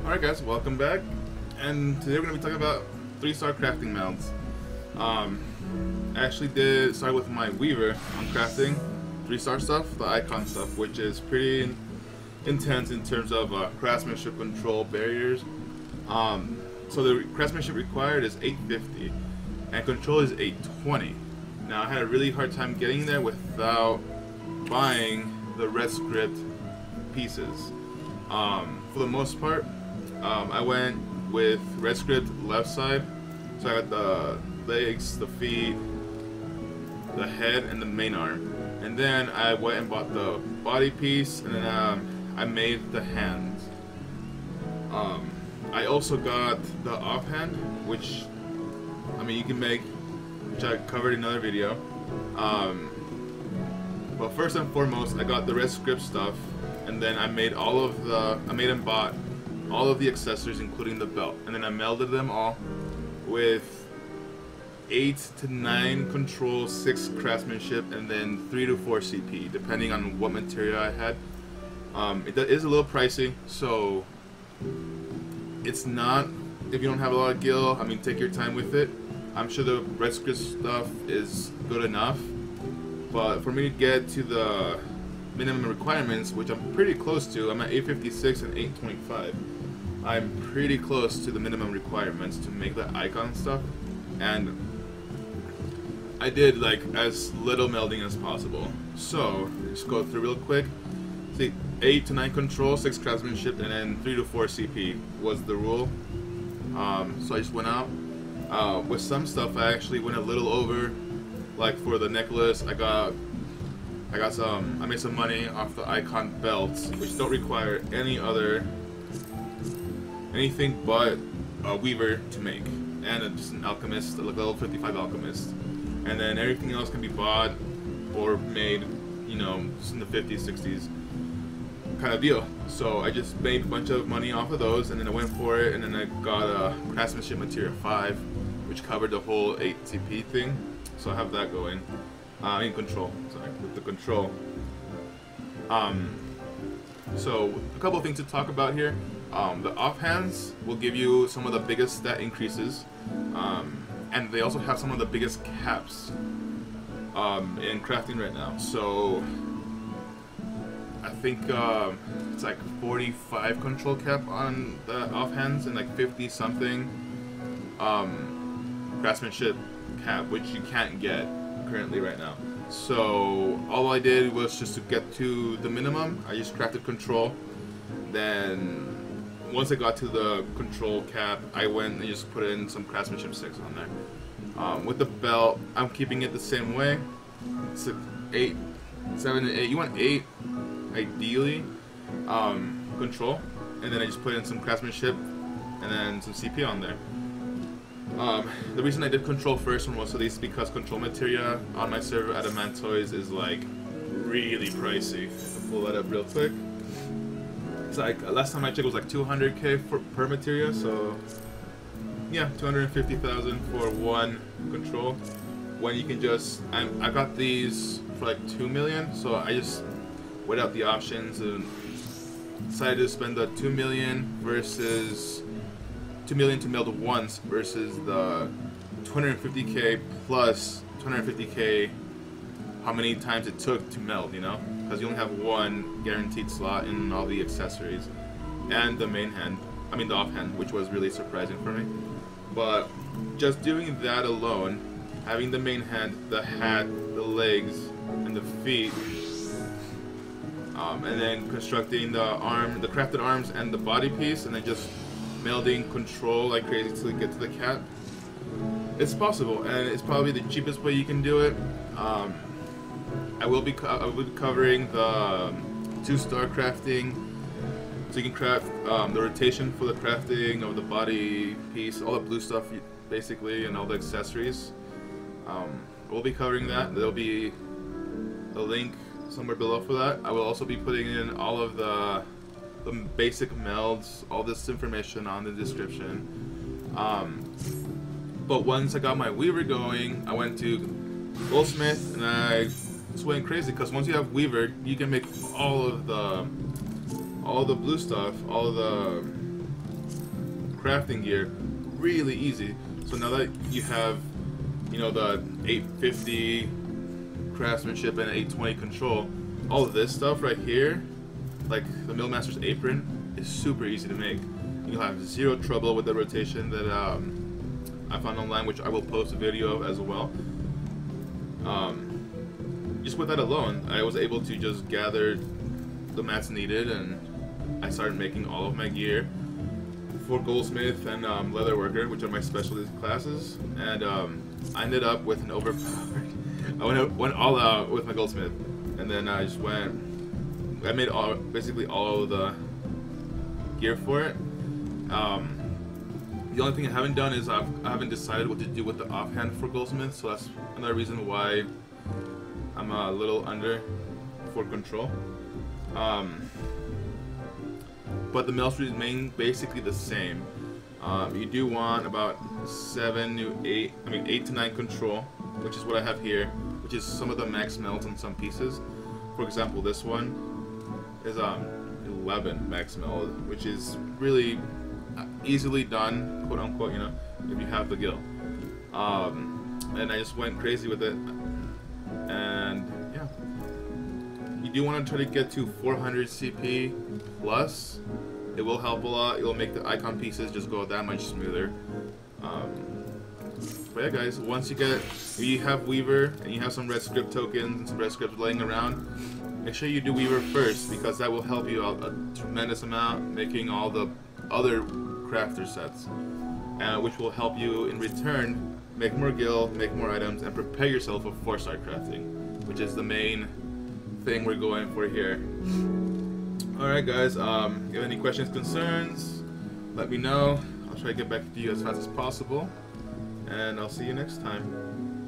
Alright guys, welcome back, and today we're going to be talking about 3-star crafting melds. I actually did start with my weaver on crafting 3-star stuff, the icon stuff, which is pretty intense in terms of craftsmanship, control, barriers. So the craftsmanship required is 850 and control is 820. Now I had a really hard time getting there without buying the red script pieces. For the most part, I went with red script left side, so I got the legs, the feet, the head, and the main arm. And then I went and bought the body piece, and then I made the hands. I also got the offhand, which I mean you can make, which I covered in another video. But first and foremost, I got the red script stuff, and then I made and bought all of the accessories, including the belt, and then I melded them all with 8 to 9 control, 6 craftsmanship, and then 3 to 4 CP, depending on what material I had. It is a little pricey, so it's not, if you don't have a lot of gil, I mean, take your time with it. I'm sure the red script stuff is good enough, but for me to get to the minimum requirements, which I'm pretty close to, I'm at 856 and 825. I'm pretty close to the minimum requirements to make the icon stuff, and I did like as little melding as possible. So just go through real quick. See, 8 to 9 control, 6 craftsmanship, and then 3 to 4 CP was the rule. So I just went out. With some stuff I actually went a little over. Like for the necklace, I made some money off the icon belts, which don't require anything but a weaver to make, and just an alchemist, like level 55 alchemist. And then everything else can be bought or made, you know, just in the 50s, 60s kind of deal. So I just made a bunch of money off of those, and then I went for it, and then I got a craftsmanship material 5, which covered the whole 8 CP thing. So I have that going. In control, sorry, with the control. So a couple of things to talk about here. The offhands will give you some of the biggest stat increases, and they also have some of the biggest caps in crafting right now. So I think it's like 45 control cap on the offhands and like 50 something craftsmanship cap, which you can't get currently right now. So all I did was just to get to the minimum, I just crafted control. Then once I got to the control cap, I went and just put in some craftsmanship 6 on there. With the belt, I'm keeping it the same way. It's 8, 7, and 8. You want 8 ideally, control, and then I just put in some craftsmanship and then some CP on there. The reason I did control first for most of these is because control materia on my server Adamantoids is like really pricey. I'll pull that up real quick. It's like last time I checked it was like 200k per materia, so yeah, 250,000 for one control. When you can just, I got these for like 2 million, so I just weighed out the options and decided to spend the 2 million versus 2 million to meld once versus the 250k plus 250k how many times it took to meld, you know, because you only have one guaranteed slot in all the accessories and the main hand, I mean the offhand, which was really surprising for me. But just doing that alone, having the main hand, the hat, the legs, and the feet, and then constructing the arm, the crafted arms and the body piece, and then just melding control like crazy to get to the cap. It's possible, and it's probably the cheapest way you can do it. I will be covering the 2-star crafting, so you can craft the rotation for the crafting of the body piece, all the blue stuff basically, and all the accessories. We'll be covering that. There'll be a link somewhere below for that. I will also be putting in all of the basic melds, all this information on the description. But once I got my weaver going, I went to Goldsmith and I just went crazy, because once you have weaver, you can make all of the blue stuff, all of the crafting gear really easy. So now that you have, you know, the 850 craftsmanship and 820 control, all of this stuff right here, like the Millmaster's apron, is super easy to make. You'll have zero trouble with the rotation that I found online, which I will post a video of as well. Just with that alone, I was able to just gather the mats needed, and I started making all of my gear for Goldsmith and Leatherworker, which are my specialty classes. And I ended up with an overpowered. I went all out with my Goldsmith, and then I just went. I made basically all of the gear for it. The only thing I haven't done is I haven't decided what to do with the offhand for Goldsmith, so that's another reason why I'm a little under for control. But the Melds remain basically the same. You do want about 8 to 9 control, which is what I have here, which is some of the max melds on some pieces. For example, this one is 11 max meld, which is really easily done, quote unquote, you know, if you have the gil. And I just went crazy with it, and yeah, you do want to try to get to 400 CP plus. It will help a lot. It will make the icon pieces just go that much smoother. But yeah, guys, once you have Weaver and you have some red script tokens and some red scripts laying around, make sure you do Weaver first, because that will help you out a tremendous amount making all the other crafter sets, which will help you in return make more gil, make more items, and prepare yourself for 4-star crafting, which is the main thing we're going for here. Alright guys, if you have any questions, concerns, let me know. I'll try to get back to you as fast as possible, and I'll see you next time.